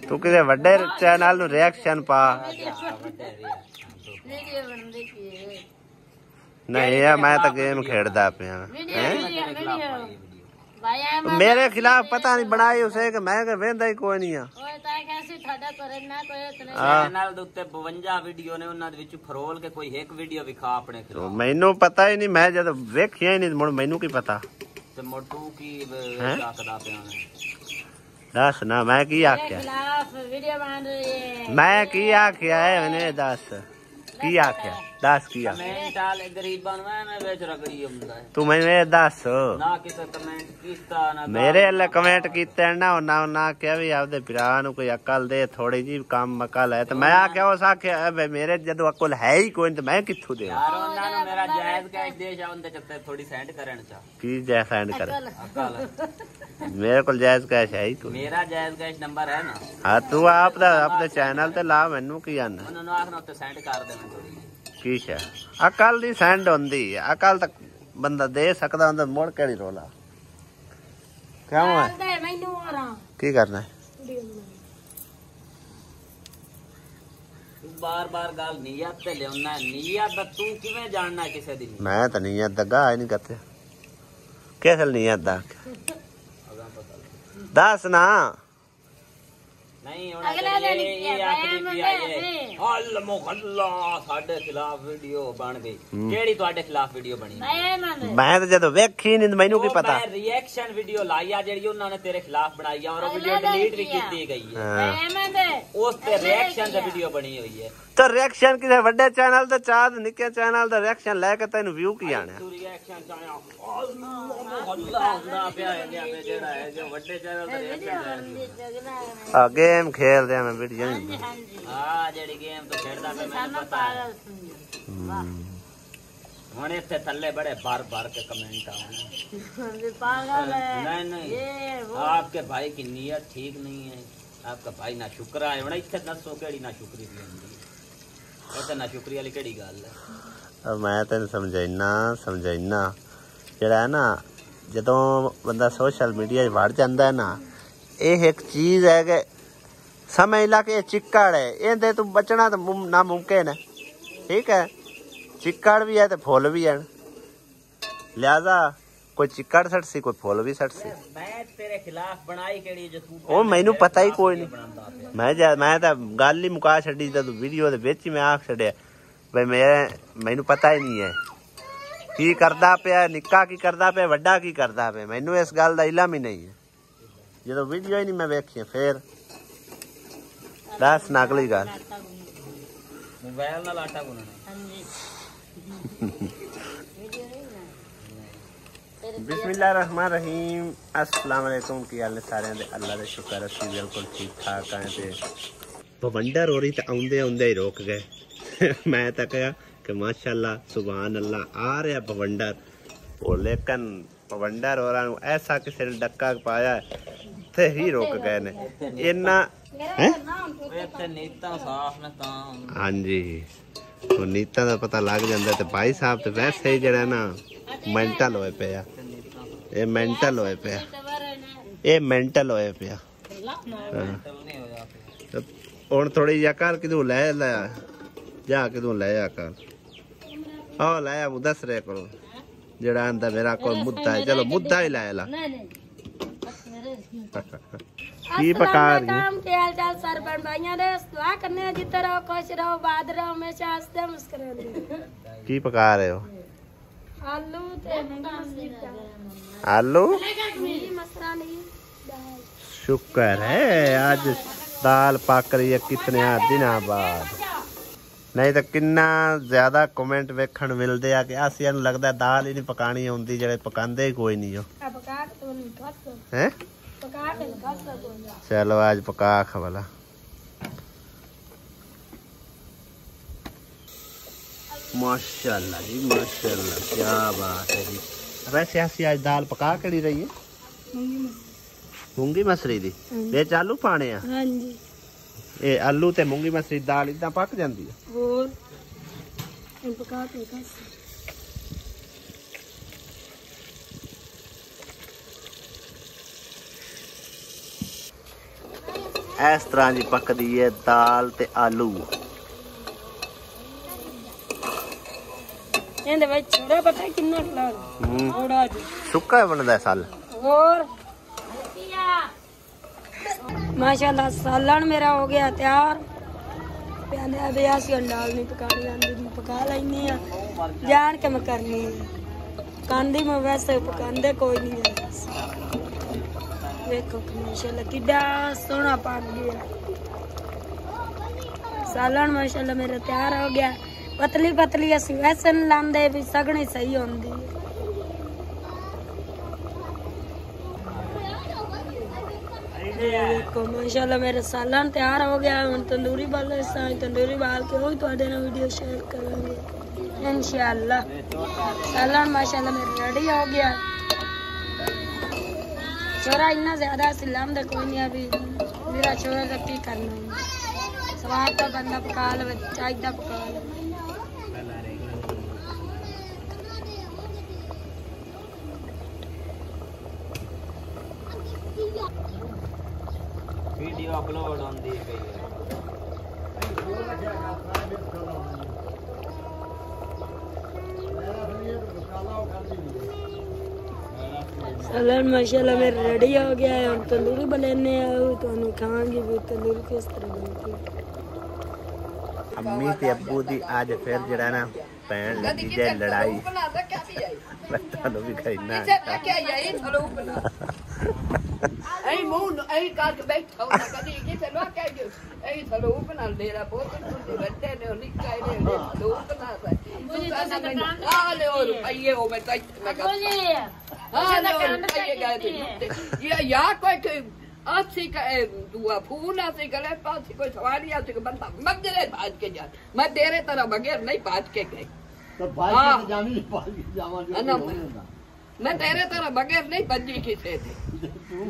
तू किसी वड्डे चैनल नु रिएक्शन पा नहीं है मैं तो गेम खेड़दा पिया मेरे खिलाफ पता नहीं बनाई उसे कि मैं वेंदा ही कोई नहीं है चैनल दे उत्ते 52 वीडियो ने उन्हां दे विच फरोल के कोई एक वीडियो विखा अपने खिलाफ मैनू पता ही नहीं मैं जद वेखिया ही नहीं मैनू की पता ते मोटू की आखदा पिया दस ना मैं की आख्या मैं की आख्या है मैंने दस की आख्या दस की तू मैंने दस मेरे अल्ले कमेंट कीते ना ना क्या भी आपदे भरा नू कोई अकल दे थोड़ी जी कम अकल है तो मैं आख्या उस आख्या मेरे जदों अकल है ही कोई तो मैं कित्थों दे मेरा जायज कैश दे जा उनदे चक्कर थोड़ी सेंड करन चा की जै सेंड कर मेरे को जायज कैश है ही कोई मेरा जायज कैश नंबर है ना हां तू आप अपने चैनल ते ला मैनू की आना उन्होंने आखना उत्ते सेंड कर दे मैं थोड़ी की है अकल दी सेंड होंदी अकल तक बंदा दे सकदा हुंदा मोड़ केड़ी रोला क्यों है की करना है बार बार गाल नियत ते लेना नियत तू किवें जानना किसे दी मैं तो नियत दा गा ही नहीं करते कैसे नियत दा दस ना नहीं अगला दिन अल मोहल्ला साडे खिलाफ वीडियो बन गई केड़ी ਤੁਹਾਡੇ खिलाफ वीडियो बनी मैं तो जदों वेखी नहीं मैनू की पता मैं रिएक्शन वीडियो लाया जेडी उन्होंने ने तेरे खिलाफ बनाई और वो वीडियो डिलीट भी की गई है उस पे रिएक्शन दा वीडियो बनी हुई है तो रिएक्शन किसे बड़े चैनल ते चाद निके चैनल दा रिएक्शन लेके तैनू व्यू की आने तू रिएक्शन चाया अल मोहल्ला होंदा पिया है जेड़ा है जो बड़े चैनल दा रिएक्शन गेम खेल रहे मैं वीडियो नहीं हां जेडी गेम तो खेलदा पे मैंने पता है हुन इथे थल्ले बड़े बार-बार के कमेंट आवे पागल है नहीं आपके भाई की नीयत ठीक नहीं है आपका भाई ना शुक्र है हुन इथे दसो केड़ी ना शुक्री दी होंदी है ना शुक्रिया वाली केड़ी गल है अब मैं तेन समझाइना जेड़ा है ना जदों बंदा सोशल मीडिया वड़ जांदा है ना ये एक चीज है कि समझ ला के चिक्कड़ है इहदे तू बचना तो नामुमकिन है ठीक है चिक्कड़ भी है तो फुल भी है लिहाजा कोई चिक्कड़ सट सी कोई फुल भी सट सी मैं तेरे खिलाफ बनाई केड़ी जो तू ओ मैनू पता ही कोई नहीं मैं तो गल ही मुका छड़ी तू वीडियो दे विच ही मैं आख छड़िया भाई मैनू पता ही नहीं है की करदा पिया निक्का की करदा पिया वड्डा की करदा पिया मैनू इस गल दा इल्म ही नहीं है जो वीडियो ही नहीं मैं वेखी फिर दस नकली गल मोबाइल नाल आटा गुनना बिस्मिल्लाहिर्रहमानिर्रहीम अस्सलाम वालेकुम की हाल ने सारे दे अल्लाह दे शुक्र अस्सी बिल्कुल ठीक ठाक आए ते भवंडर हो रही ते आउंदे आउंदे ही रोक गए मैं तो कहा कि माशाल्लाह सुभान अल्लाह आ रहा भवंडर और लेकिन भवंडर और ऐसा किसी ने डक्का पाया थे ही रोक गए ने इन्ना हाँ जी नीता का पता लग जाता तो भाई साहब तो वैसे ही जरा ना मेंटल होए पिया ये मेंटल होए पिया ये मेंटल होए पिया हुण थोड़ी जा कर किदू ले जा किदू ले आ कर आओ ले दस रहे करो जड़ा आंदा मेरा कोई मुद्दा है चलो मुद्दा ही लाया ला की पका रही है के हाल चाल सरपंच भाइयां रे दुआ करने जीते रहो खुश रहो बाद रहो हमेशा हंसते मुस्कुराते की पका रहे हो आलू ते आलू मसरा नहीं शुक्र है आज दाल पक रही है कितने दिनों बाद नहीं तो किन्ना ज्यादा कमेंट वेखण मिलते हैं कि असियां नूं लगदा दाल ही नहीं पकानी आउंदी जेड़े पकांदे ही कोई नहीं हो हैं चलो आज पका खबला माशाल्लाह जी माशाल्लाह क्या बात है जी वैसे ऐसी आज दाल पका केड़ी रही है मूंगी मसरी दी विच आलू पाने आ हां जी ए आलू ते मूंगी मसरी दाल इदां पक जांदी है और इन पका के कस इस तरह जी पकदी है दाल ते आलू। सुक्का बनदा साल और माशाल्लाह सालन मेरा हो गया तैयार। दाल नहीं पकानी आंदी, पका लेनी है जान के मैं करनी है। कांदी में वैसे पकांदे कोई नहीं है। देखो माशाल्लाह कितना सोना पक गया सालन। माशाल्लाह मेरा तैयार हो गया। पतली पतली असी वैसे नहीं लांदे भी सगनी सही होंदी है। देखो माशाल्लाह मेरा सालन तैयार हो गया। हम तंदूरी बाल तंदूरी बाल के वही थोड़े ना वीडियो शेयर करेंगे इंशाल्लाह। सालन माशाल्लाह मेरा रेडी हो गया। छोरा इतना ज्यादा सिलाम दे कोई नहीं अभी मेरा छोरा का की करना है। स्वाद का बंदा पका ले चाहिए पका ले। वीडियो अपलोड होंदी है सालन माशाल्लाह मेरा रेडी हो गया है। हम तंदूरी बनाने तो खाएंगे भी तंदूरी किस तरह बनती है। अम्मी ते अब्बू दी आज फिर जड़ा ना पैन लगी जाए लड़ाई। बतानो भी कहना ऐ मून ऐ काट बैठा हो कदी किथे लो कह दो ऐ थलो बना डेरा बहुत बड़े ने निकाय ने दो बना है मुझे तो आ ले और रुपये हो मैं हां ले और रुपये गए थे ये या कोई आसी का दुआ फूल आसी गले पास कोई सवारी आसी के बंदा मत दे भाज के जा मैं तेरे तरह बगैर नहीं भाज के गई तो भाज के जामी भाज के जावा मैं तेरे तरह बगैर नहीं बजी किसे थे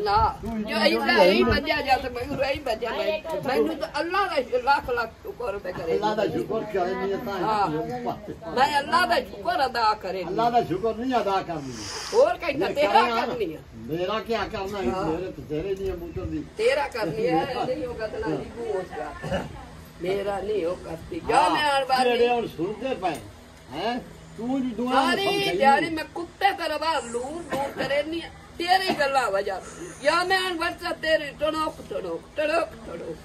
ना जो ऐसा ही बजा जाता मैं यही बजा मैंने तो अल्लाह का लाख लाख शुक्र पे करे अल्लाह का शुक्र करे नहीं था। मैं अल्लाह का शुक्र अदा करे अल्लाह का शुक्र नहीं अदा करनी और कहीं ना तेरा करनी है। मेरा क्या करना है तेरे लिए मुझे दी तेरा करनी है नहीं होगा तो नहीं हो जाता मेरा नहीं हो करती जा मैं हर बार तेरे और सुनते पाए हैं तू जी दुआ अरे यार मैं कुत्ते तरह लूर लूर करे नहीं तेरी गल्ला वजह या मैं वर्षा तेरी टणोक टणोक टणोक टणोक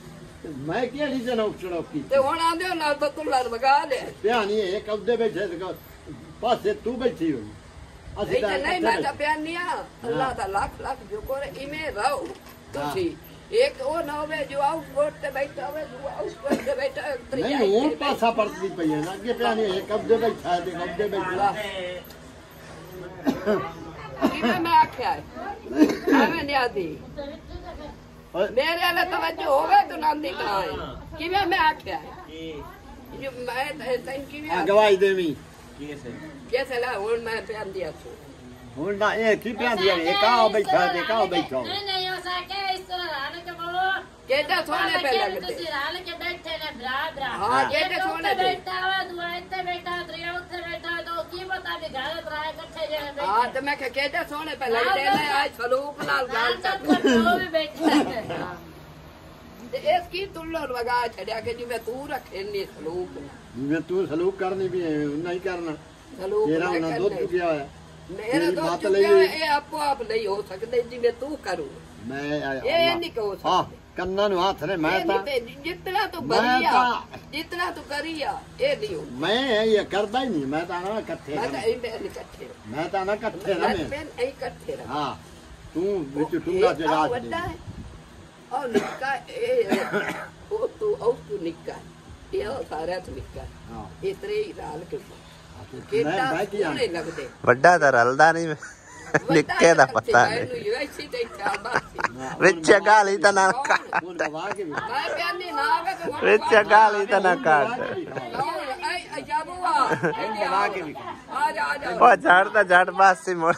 मैं क्या नहीं जनोक टणोक की ते हुन आंदे लाल बतुल्ला वगा ले प्यानी है कब्जे बैठे पासे तू बैठी हो नहीं मैं तो प्यानिया अल्लाह दा लाख लाख जो करे इमे रहो तुसी एक ओ नवे जो आउट बोर्ड ते बैठा है जो आउट बोर्ड ते बैठा है नहीं वो पासा पड़ती पई है ना के प्यानी है कब्जे बैठा है कब्जे बैठा मैं आख्या है मैं नहीं आती मेरे वाले तवज्जो हो गए तो नांदी कहाँ है कि मैं आख्या है जो मैं की गवाही देवी जैसे ला हुन मैं प्यान दिया छू हुन ना ये की प्यान दिया एक आओ बैठा नहीं हो सके इस तरह रहने के बोलो केटा सोने पे लगते रहने के बैठे ने बरा हां केटा सोने पे बैठा हुआ दुआ इतने बैठा त्रिया उठे बैठा तो की बता भी घर रहा इकट्ठे जने बैठे हां तो मैं केटा सोने पे लगते मैं आज सलूक नाल गाल तक वो भी बैठे ते इसकी तुल्लो लगा छड़या के जिਵੇਂ तू रखे नहीं सलूक मैं तू सलूक करनी भी नहीं करना सलूक तेरा ना दूध गया है मेरा दोस्त ये आपको आप नहीं हो सकते जिਵੇਂ तू करूं मैं ये नहीं कहो हां कन्ना नु हाथ ने मैं ता जितना तू करिया जितना तू करिया ये नहीं हो मैं ये करदा ही नहीं मैं ता ना इकट्ठे मैं ता इकट्ठे मैं ता ना इकट्ठे ना मैं इकट्ठे हां तू बिच टुंगा जगा बड़ा है और निक्का ए ओ तू निक्का ये सारा तो निक्का हां इतने ही राल के ਵੱਡਾ ਤਾਂ ਰਲਦਾ ਨਹੀਂ ਨਿੱਕੇ ਦਾ ਪਤਾ ਨਹੀਂ ਵਿੱਚ ਗਾਲੀ ਤਾਂ ਨਾ ਕੱਟ ਵਿੱਚ ਗਾਲੀ ਤਾਂ ਨਾ ਕੱਟ ਉਹ ਝੜ ਤਾਂ ਝੜ ਬਾਸੀ ਮੋੜ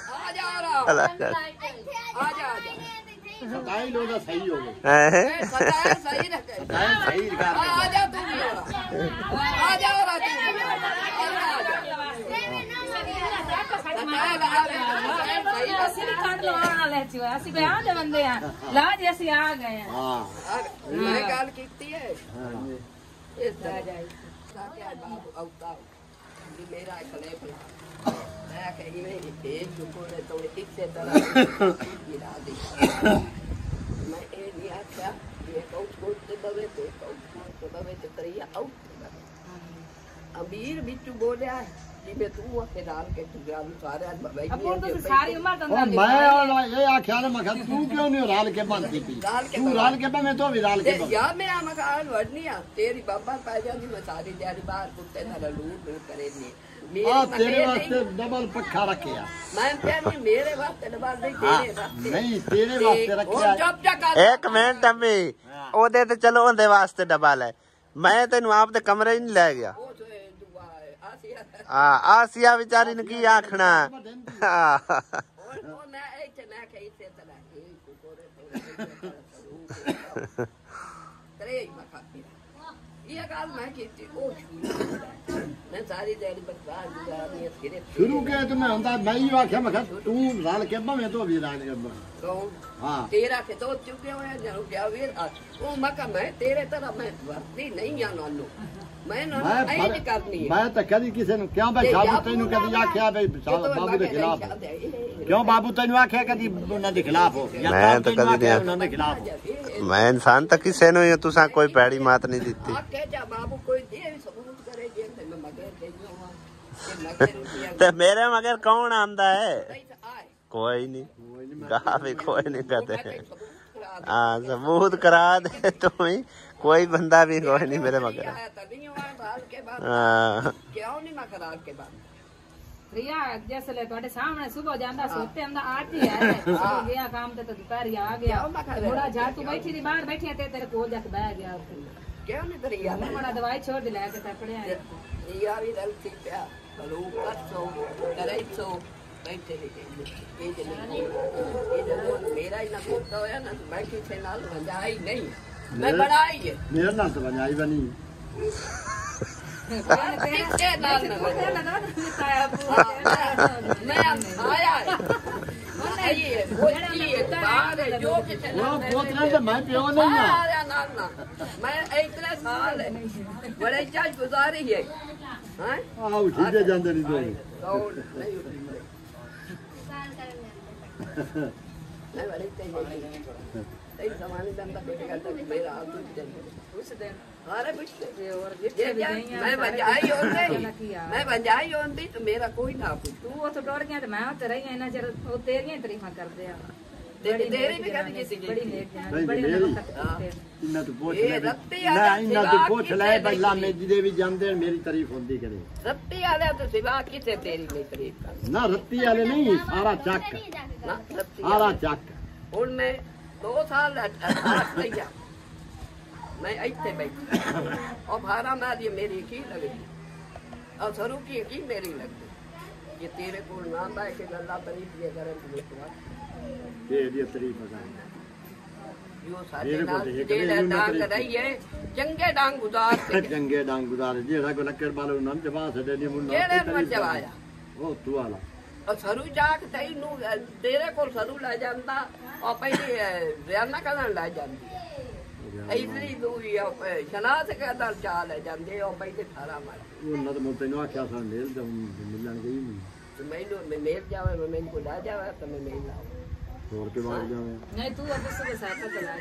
सताई लो ना सही हो गए सही रखे सही आ जा तू आ जा ਅਸੀਂ ਵੀ ਕੱਢ ਲਵਾਉਣ ਵਾਲੇ ਸੀ ਅਸੀਂ ਵਿਆਹ ਦੇ ਬੰਦੇ ਆ ਲਾ ਜੀ ਅਸੀਂ ਆ ਗਏ ਆ ਹਾਂ ਮੈਂ ਗੱਲ ਕੀਤੀ ਹੈ ਇਸ ਤਰ੍ਹਾਂ ਜਾਈ ਸਾਕੇ ਬਾਬੂ ਆਉਤਾ ਜੀ ਮੇਰਾ ਖਲੇਫ ਮੈਂ ਕਹੀ ਨਹੀਂ ਇਹ ਜੁਗੋੜੇ ਤੋਂ ਇੱਥੇ ਤਰ੍ਹਾਂ ਗਿਰਾ ਦੇ ਮੈਂ ਇਹ ਨਹੀਂ ਆਖਿਆ ਇਹ ਕਹੂ ਤੇ ਬਵੇ ਤੇ ਕਹੂ ਬਵੇ ਤੇ ਤਰੀਆ ਆਉ ਅਮੀਰ ਵਿੱਚ ਬੋਲਿਆ ਜਿਵੇਂ ਤੂੰ ਅੱਗੇ ਨਾਲ ਕੇ ਤੂੰ ਗਿਆ ਸਾਰਿਆਂ ਬਈ ਤੁਸੀਂ ਸਾਰੀ ਉਮਰ ਤਾਂ ਉਹ ਮੈਂ ਇਹ ਆਖਿਆ ਨਾ ਮੈਂ ਕਿਹਾ ਤੂੰ ਕਿਉਂ ਨਹੀਂ ਰਲ ਕੇ ਬੰਨਦੀ ਪਈ ਤੂੰ ਰਲ ਕੇ ਮੈਂ ਤੋਂ ਵੀ ਰਲ ਕੇ ਯਾ ਮੇਰਾ ਮਕਾਨ ਵੜਨੀ ਆ ਤੇਰੀ ਬਾਬਾ ਪੈ ਜਾਂਦੀ ਮੈਂ ਸਾਰੀ ਦਿਹਾੜੀ ਬਾਹਰ ਕੁੱਤੇ ਨਾਲ ਲੂਟ ਕਰੇ ਨਹੀਂ ਆ ਤੇਰੇ ਵਾਸਤੇ ਡਬਲ ਪੱਖਾ ਰੱਖਿਆ ਮੈਂ ਕਹਿੰਦੀ ਮੇਰੇ ਵਾਸਤੇ ਡਬਲ ਨਹੀਂ ਤੇਰੇ ਵਾਸਤੇ ਨਹੀਂ ਤੇਰੇ ਵਾਸਤੇ ਰੱਖਿਆ ਜਬ ਜਗਾ ਇੱਕ ਮਿੰਟ ਅੰਮੀ ਉਹਦੇ ਤੇ ਚਲੋ ਉਹਦੇ ਵਾਸਤੇ ਡੱਬਾ ਲੈ ਮੈਂ ਤੈਨੂੰ ਆਪ ਤੇ ਕਮਰੇ ਹੀ ਨਹੀਂ ਲੈ ਗਿਆ ਆਸੀਆ ਵਿਚਾਰੀ ਨੂੰ ਕੀ ਆਖਣਾ ਉਹ ਮੈਂ ਇੱਥੇ ਨਾ ਕਹੀ ਤੇ ਤਲਾ ਇਹ ਕੋਰੇ ਤਰੇ ਮਖਾਪੀ ਇਹ ਗੱਲ ਮੈਂ ਕੀਤੀ ਉਹ ਮੈਂ ਸਾਰੀ ਦਿਹਾੜੀ ਬਕਵਾਸ ਗੁਜ਼ਾਰਨੀ ਹੈ ਸਿਰੇ ਸ਼ੁਰੂ ਕੇ ਤੇ ਮੈਂ ਹੁੰਦਾ ਮੈਂ ਹੀ ਆਖਿਆ ਮੈਂ ਕਿਹਾ ਤੂੰ ਰਲ ਕੇ ਭਾਵੇਂ ਤੋਂ ਵੀ ਰਲ ਕੇ ਕੌਣ ਹਾਂ ਤੇਰਾ ਕੇ ਦੋ ਚੁੱਕੇ ਹੋਇਆ ਜਰੂਰ ਗਿਆ ਵੀਰ ਉਹ ਮਕਾ ਮੈਂ ਤੇਰੇ ਤਰ੍ਹਾਂ ਮੈਂ ਵਰਤੀ ਨਹੀਂ ਆ ਨਾਲੂ ਮੈਂ ਨਾ ਇਹ ਕਰਨੀ ਹੈ ਮੈਂ ਤਾਂ ਕਦੀ ਕਿਸੇ ਨੂੰ ਕਿਉਂ ਬਈ ਸਾਬੂ ਤੈਨੂੰ ਕਦੀ ਆਖਿਆ ਬਈ ਬਾਬੂ ਦੇ ਖਿਲਾਫ ਕਿਉਂ ਬਾਬੂ ਤੈਨੂੰ ਆਖਿਆ ਕਦੀ ਉਹਨਾਂ ਦੇ ਖਿਲਾਫ ਹੋ ਮੈਂ ਤਾਂ ਕਦੀ ਨਹੀਂ ਉਹਨਾਂ ਦੇ ਖਿਲਾਫ ਮੈਂ ਇਨਸਾਨ ਤਾਂ ਕਿਸੇ ਨੂੰ ਤੁਸੀਂ ਕੋਈ ਪੈੜੀ ਮਾਤ ਨਹੀਂ ਦਿੱਤੀ ਆਖੇ ਜਾ ਬਾਬੂ ਕੋਈ ਦੇ ਵੀ ਸਬੂਤ ਕਰੇ ਜੇ ਤੇ ਮੈਂ ਮਗਰ ਦੇ ਜਾਵਾਂ ਤੇ ਮੇਰੇ ਮਗਰ ਕੌਣ ਆਂਦਾ ਹੈ ਕੋਈ ਨਹੀਂ ਗਾ ਵੀ ਕੋਈ ਨਹੀਂ ਕਹਤੇ हाँ सबूत करा दे तुम ही कोई बंदा भी कोई नहीं मेरे मगर क्यों नहीं मगर के बाद रिया जैसे ले तुम्हारे सामने सुबह जांदा सोते अंदा आज ही है गया काम ते तो दोपहर आ गया थोड़ा जा तू बैठी थी बाहर बैठी ते तेरे कोल जाके बैठ गया क्यों नहीं रिया बड़ा दवाई छोड़ दे लेके ते पड़े रिया भी गलती पे बलू करसो करैसो बैठे ये जो मेरा ही ना होता होया ना मैं किसे नाल बंजाई नहीं मैं बनाई है मेरा नाल तो बंजाई बनी किसे नाल ना मैं आया है वो बाहर है जो किसे नाल पोतरा तो मैं पियो नहीं है आया नाल ना मैं इतने साल है बड़े चाच गुजारी है हैं आओ ठीक है जांदे नहीं दो कौन नहीं मैं बड़ी तेज एक सामान्य जनता बेटे करता मेरा हाथ उस दिन अरे मैं बंजाई होती मैं बंजाई होती तो मेरा कोई ना पूछ तू उतो डर गया ते मैं उते रही इना चਿਰ ਉਹ ਤੇਰੀਆਂ ਤਾਰੀਫਾਂ ਕਰਦੇ ਆ तेरी भी कभी किसी की बड़ी नेक जान बड़ी नमक इन्ना तो पूछ ले ना इन्ना तो पूछ ले बल्ला में जिदे भी जानते मेरी तारीफ होती करे रत्ती वाले तो सिवा किसे तेरी नहीं तारीफ कर ना रत्ती वाले नहीं सारा चक ना रत्ती सारा चक उनमें 2 साल लिया मैं इतने बैठी और भारा मार ये मेरी की लगी और सरू की मेरी लगी ये तेरे को नाम है कि अल्लाह तारीफ ये करे ये तारीफ है यो सारे नाल जेड़ा डांग रही है चंगे डांग गुजार चंगे डांग गुजार जेड़ा को लक्कर बालो नाम जवा सदे नहीं मुन्ना जेड़े मर जवाया ओ तू वाला और सरू जाक तैनू तेरे को सरू ला जांदा और पहले रियाना कदन ला जांदी इतनी दूरी शनात कदन चाल जांदे और पहले थारा मार वो ना तो मुते नो आख्या सा मेल जब मिलन गई तो मैनू मैं मेल जावे मैं को ला जावे तो मैं मेल लाऊं और के बाद जावे नहीं तू अब सुबह साइकिल चला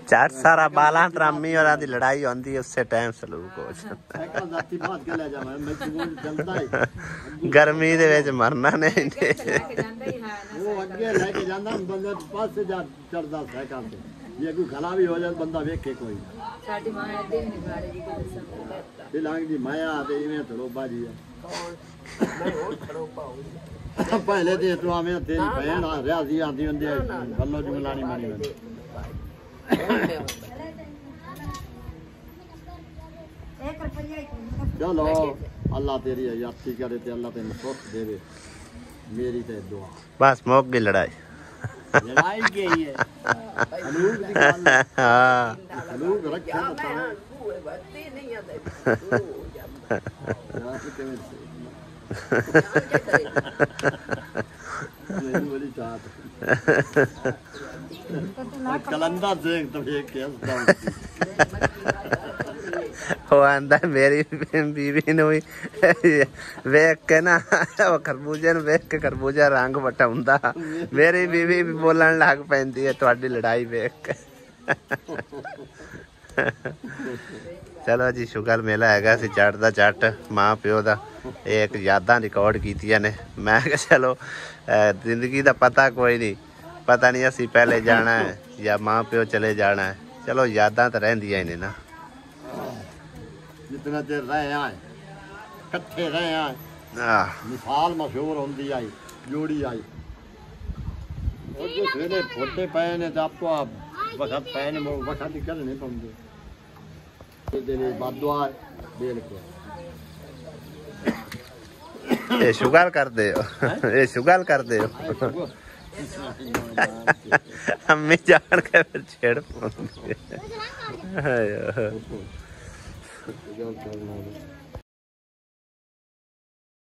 चार सारा बाला त्रामी और आदि लड़ाई होती है उससे टाइम सलूक हो साइकिल जाती बात के ले जावे मैं तो चलता है गर्मी दे विच मरना नहीं वो अगे लेके जांदा बंदा पास से जा चढ़दा साइकिल पे ये कोई खला भी हो जाए बंदा वेखे कोई साडी मां ऐसे नहीं बाड़े जी के दसन दिलांग दी माया ते इवें थोड़ो बाजी है कौन मैं और खड़ो पाऊं पहले ते तू आवे तेरी बहन आ रियाजी आंदी हुंदी गल्लो जुमलानी मारी चलो अल्लाह तेरी यात्री करे ते अल्लाह तेन सुख देवे मेरी ते दुआ बस मुक गई लड़ाई लड़ाई के ही है अलूग दी गल हां अलूग रखे क्या मैं तू है बत्ती नहीं आते तू मेरी बड़ी चाहत कलंदर देख तो देख के हंसता हूँ। ਉਹ ਆਂਦਾ ਮੇਰੀ ਬੀਵੀ ਨੂੰ ਵੀ ਵੇਖ ਕੇ ਨਾ ਉਹ ਖਰਬੂਜੇ ਨੂੰ ਵੇਖ ਕੇ ਖਰਬੂਜਾ ਰੰਗ ਵਟਾਉਂਦਾ ਮੇਰੀ ਬੀਵੀ ਵੀ ਬੋਲਣ ਲੱਗ ਪੈਂਦੀ ਹੈ ਤੁਹਾਡੀ ਲੜਾਈ ਵੇਖ ਕੇ। ਚਲੋ ਜੀ ਸ਼ੁਗਰ ਮੇਲਾ ਹੈਗਾ ਸੀ ਜੱਟ ਦਾ ਜੱਟ ਮਾਂ ਪਿਓ ਦਾ ਇਹ ਇੱਕ ਯਾਦਾਂ ਰਿਕਾਰਡ ਕੀਤੀਆਂ ਨੇ। ਮੈਂ ਕਿਹਾ ਚਲੋ ਜ਼ਿੰਦਗੀ ਦਾ ਪਤਾ ਕੋਈ ਨਹੀਂ ਪਤਾ ਨਹੀਂ ਅਸੀਂ ਪਹਿਲੇ ਜਾਣਾ ਹੈ ਜਾਂ ਮਾਂ ਪਿਓ ਚਲੇ ਜਾਣਾ ਹੈ। ਚਲੋ ਯਾਦਾਂ ਤਾਂ ਰਹਿੰਦੀਆਂ ਹੀ ਨੇ ਨਾ। जितना देर रहे आए कट्ठे रहे आए मिसाल मशहूर होती आई जोड़ी आई और जो सवेरे फोटे पे ने आपको वक्त पे ने वक्त निकल नहीं पाते दिन बादवा बेल को ये शुगर कर दे ये शुगर कर दे अम्मी जान के फिर छेड़ पाऊंगी।